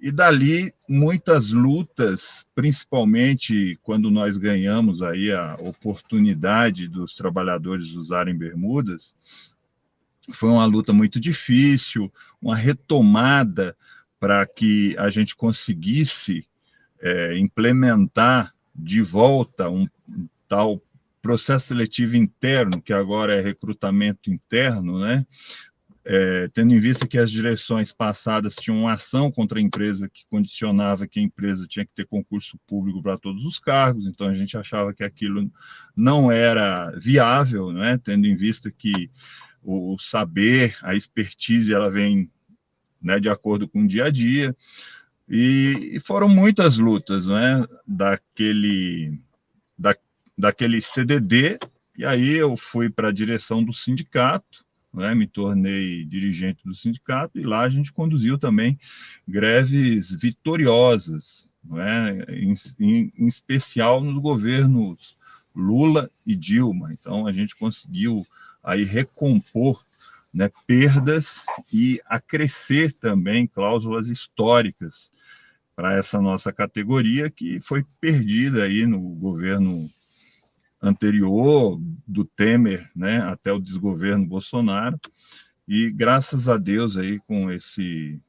E dali muitas lutas, principalmente quando nós ganhamos aí a oportunidade dos trabalhadores usarem bermudas, foi uma luta muito difícil, uma retomada para que a gente conseguisse implementar de volta um tal processo seletivo interno, que agora é recrutamento interno, né? Tendo em vista que as direções passadas tinham uma ação contra a empresa que condicionava que a empresa tinha que ter concurso público para todos os cargos, então a gente achava que aquilo não era viável, né? Tendo em vista que o saber, a expertise, ela vem, né, de acordo com o dia a dia, e foram muitas lutas, né, daquele CDD, e aí eu fui para a direção do sindicato, né, me tornei dirigente do sindicato, e lá a gente conduziu também greves vitoriosas, né, em especial nos governos Lula e Dilma. Então a gente conseguiu aí recompor, né, perdas e acrescer também cláusulas históricas para essa nossa categoria que foi perdida aí no governo anterior do Temer, né, até o desgoverno Bolsonaro, e graças a Deus aí com esse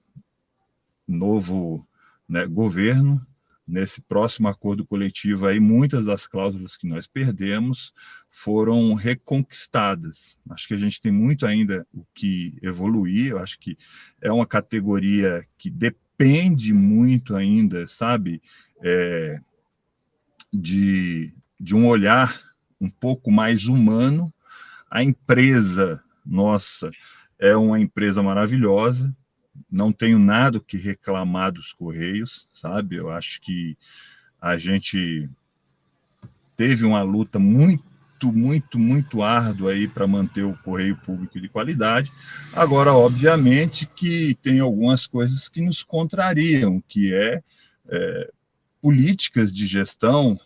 novo, né, governo, nesse próximo acordo coletivo aí, muitas das cláusulas que nós perdemos foram reconquistadas. Acho que a gente tem muito ainda o que evoluir, eu acho que é uma categoria que depende muito ainda, sabe, de um olhar um pouco mais humano. A empresa nossa é uma empresa maravilhosa, não tenho nada que reclamar dos Correios, sabe? Eu acho que a gente teve uma luta muito árdua aí para manter o correio público de qualidade. Agora, obviamente que tem algumas coisas que nos contrariam, que políticas de gestão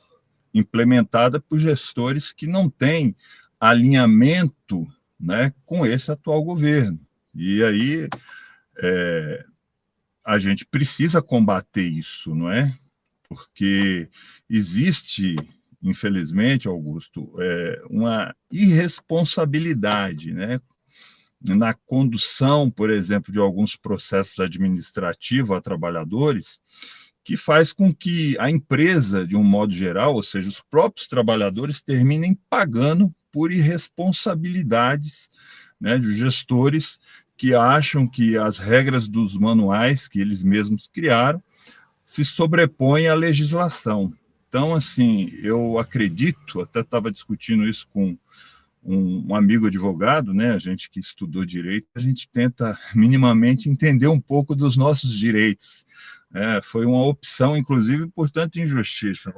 implementada por gestores que não têm alinhamento, né, com esse atual governo. E aí a gente precisa combater isso, não é? Porque existe, infelizmente, Augusto, uma irresponsabilidade, né, na condução, por exemplo, de alguns processos administrativos a trabalhadores, que faz com que a empresa, de um modo geral, ou seja, os próprios trabalhadores, terminem pagando por irresponsabilidades, né, de gestores que acham que as regras dos manuais que eles mesmos criaram se sobrepõem à legislação. Então, assim, eu acredito, até estava discutindo isso com um amigo advogado, né, a gente que estudou direito, a gente tenta minimamente entender um pouco dos nossos direitos. Foi uma opção, inclusive, por tanta injustiça,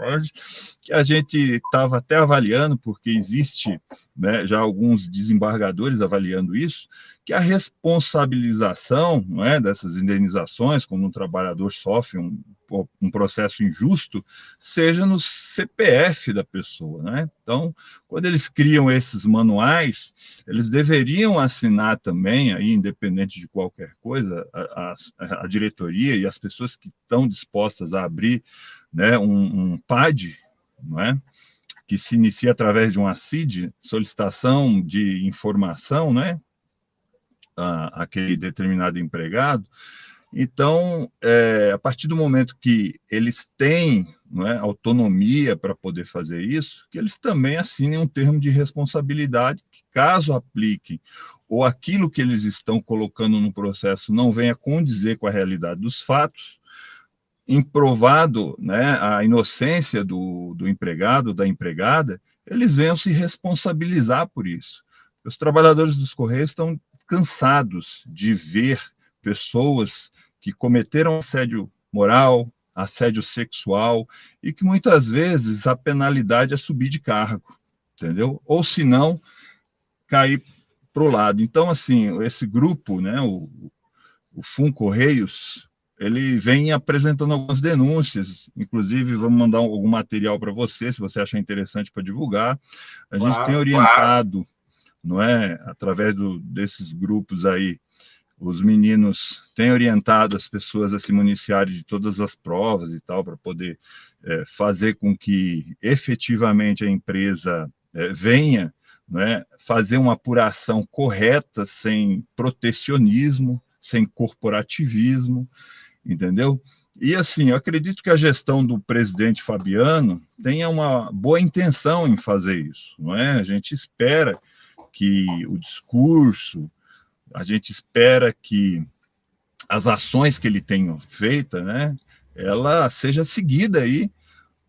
que a gente estava até avaliando, porque existe, né, já alguns desembargadores avaliando isso, que a responsabilização, não é, dessas indenizações, quando um trabalhador sofre um processo injusto, seja no CPF da pessoa, né? Então, quando eles criam esses manuais, eles deveriam assinar também, aí, independente de qualquer coisa, a diretoria e as pessoas que estão dispostas a abrir, né, um PAD, não é? Que se inicia através de uma CID, solicitação de informação, né, aquele determinado empregado. Então, a partir do momento que eles têm, não é, autonomia para poder fazer isso, que eles também assinem um termo de responsabilidade que, caso apliquem, ou aquilo que eles estão colocando no processo não venha condizer com a realidade dos fatos, improvado, né, a inocência do empregado, da empregada, eles venham se responsabilizar por isso. Os trabalhadores dos Correios estão cansados de ver pessoas que cometeram assédio moral, assédio sexual, e que muitas vezes a penalidade é subir de cargo, entendeu? Ou se não, cair para o lado. Então, assim, esse grupo, né, o FUN Correios, ele vem apresentando algumas denúncias, inclusive vamos mandar algum material para você, se você achar interessante para divulgar. A gente tem orientado, não é, através desses grupos aí, os meninos têm orientado as pessoas a se municiarem de todas as provas e tal, para poder fazer com que efetivamente a empresa venha, né, fazer uma apuração correta, sem protecionismo, sem corporativismo, entendeu? E assim, eu acredito que a gestão do presidente Fabiano tenha uma boa intenção em fazer isso, não é? A gente espera que o discurso, a gente espera que as ações que ele tenha feita, né, ela seja seguida aí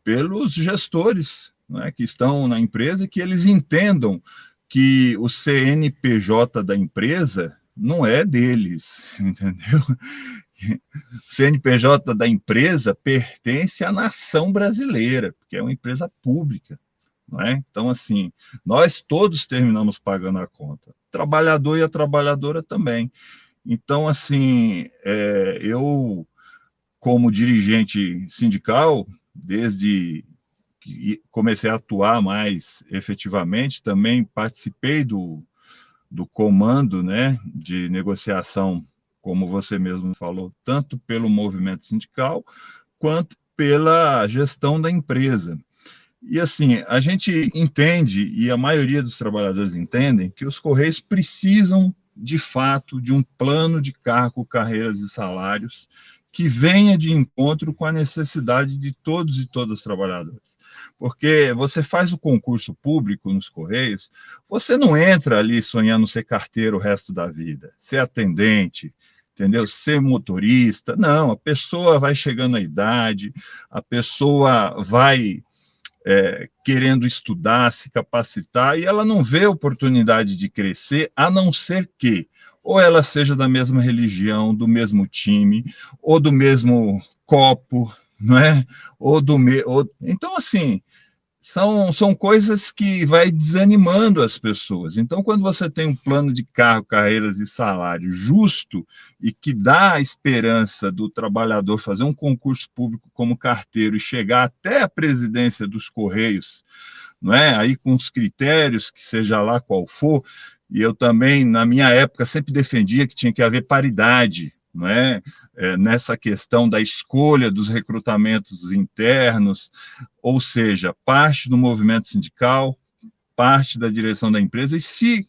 pelos gestores, né, que estão na empresa, e que eles entendam que o CNPJ da empresa não é deles, entendeu? O CNPJ da empresa pertence à nação brasileira, porque é uma empresa pública, não é? Então, assim, nós todos terminamos pagando a conta, o trabalhador e a trabalhadora também. Então, assim, eu, como dirigente sindical, desde que comecei a atuar mais efetivamente, também participei do comando, né, de negociação, como você mesmo falou, tanto pelo movimento sindical, quanto pela gestão da empresa. E assim, a gente entende, e a maioria dos trabalhadores entendem, que os Correios precisam, de fato, de um plano de cargo, carreiras e salários que venha de encontro com a necessidade de todos e todas os trabalhadores. Porque você faz o concurso público nos Correios, você não entra ali sonhando ser carteiro o resto da vida, ser atendente, entendeu? Ser motorista. Não, a pessoa vai chegando à idade, a pessoa vai querendo estudar, se capacitar, e ela não vê oportunidade de crescer, a não ser que ou ela seja da mesma religião, do mesmo time, ou do mesmo copo, não é? Então, assim, são coisas que vai desanimando as pessoas. Então, quando você tem um plano de cargo, carreiras e salário justo e que dá a esperança do trabalhador fazer um concurso público como carteiro e chegar até a presidência dos Correios, não é? Aí com os critérios, que seja lá qual for, e eu também, na minha época, sempre defendia que tinha que haver paridade, não é? Nessa questão da escolha dos recrutamentos internos, ou seja, parte do movimento sindical, parte da direção da empresa, e se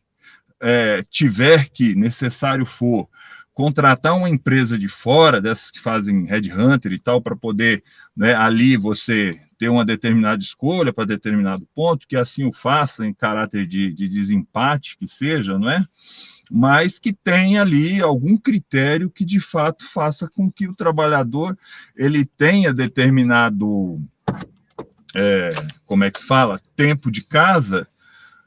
tiver que, necessário for, contratar uma empresa de fora, dessas que fazem headhunter e tal, para poder, né, ali você ter uma determinada escolha para determinado ponto, que assim o faça em caráter de desempate, que seja, não é? Mas que tenha ali algum critério que de fato faça com que o trabalhador ele tenha determinado, como é que se fala, tempo de casa,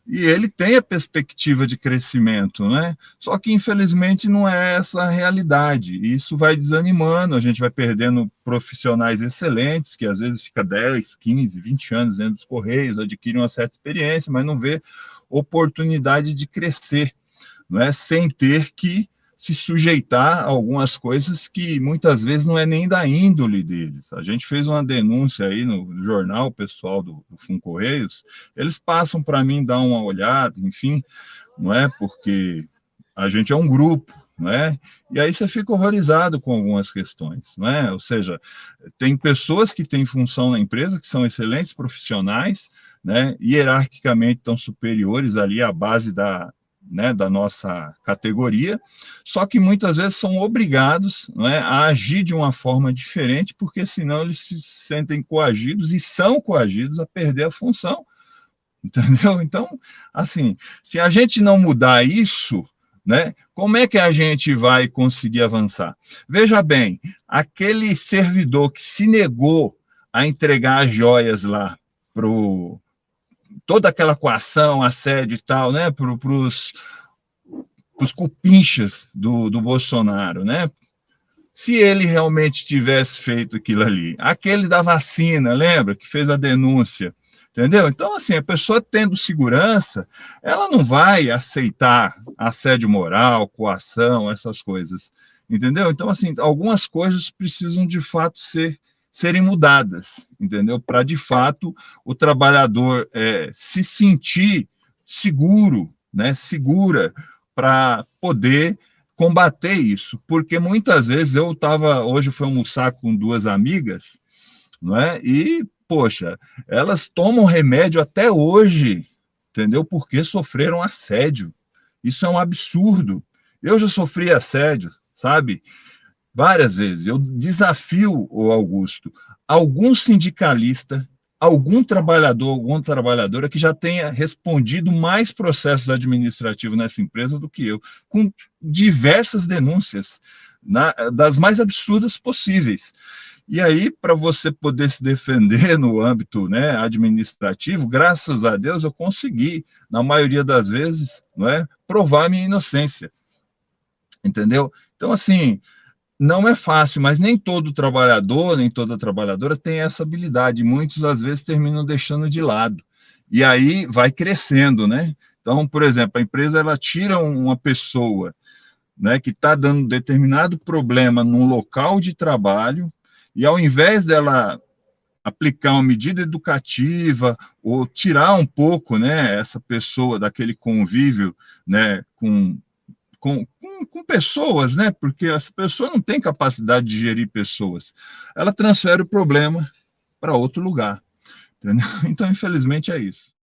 e ele tem a perspectiva de crescimento, né? Só que, infelizmente, não é essa a realidade. Isso vai desanimando, a gente vai perdendo profissionais excelentes, que às vezes fica 10, 15, 20 anos dentro dos Correios, adquirem uma certa experiência, mas não vê oportunidade de crescer, não é? Sem ter que se sujeitar a algumas coisas que muitas vezes não é nem da índole deles. A gente fez uma denúncia aí no jornal, o pessoal do Funcorreios, eles passam para mim dar uma olhada, enfim, não é? Porque a gente é um grupo, não é? E aí você fica horrorizado com algumas questões, não é? Ou seja, tem pessoas que têm função na empresa, que são excelentes profissionais, né? Hierarquicamente estão superiores ali à base da nossa categoria, só que muitas vezes são obrigados, não é, a agir de uma forma diferente, porque senão eles se sentem coagidos e são coagidos a perder a função, entendeu? Então, assim, se a gente não mudar isso, né, como é que a gente vai conseguir avançar? Veja bem, aquele servidor que se negou a entregar as joias lá para toda aquela coação, assédio e tal, né, para os cupinchas do Bolsonaro, né? Se ele realmente tivesse feito aquilo ali, aquele da vacina, lembra, que fez a denúncia, entendeu? Então, assim, a pessoa tendo segurança, ela não vai aceitar assédio moral, coação, essas coisas, entendeu? Então, assim, algumas coisas precisam de fato serem mudadas, entendeu? Para de fato o trabalhador se sentir seguro, né? Segura para poder combater isso, porque muitas vezes hoje fui almoçar com duas amigas, não é? E, poxa, elas tomam remédio até hoje, entendeu? Porque sofreram assédio. Isso é um absurdo. Eu já sofri assédio, sabe? Várias vezes. Eu desafio o Augusto, algum sindicalista, algum trabalhador, alguma trabalhadora que já tenha respondido mais processos administrativos nessa empresa do que eu, com diversas denúncias, das mais absurdas possíveis. E aí, para você poder se defender no âmbito, né, administrativo, graças a Deus eu consegui, na maioria das vezes, não é, provar minha inocência, entendeu? Então, assim, não é fácil, mas nem todo trabalhador, nem toda trabalhadora tem essa habilidade. Muitos, às vezes, terminam deixando de lado. E aí vai crescendo, né? Então, por exemplo, a empresa ela tira uma pessoa, né, que está dando determinado problema num local de trabalho, e ao invés dela aplicar uma medida educativa ou tirar um pouco, né, essa pessoa daquele convívio, né, com pessoas, né? Porque essa pessoa não tem capacidade de gerir pessoas. Ela transfere o problema para outro lugar. Entendeu? Então, infelizmente, é isso.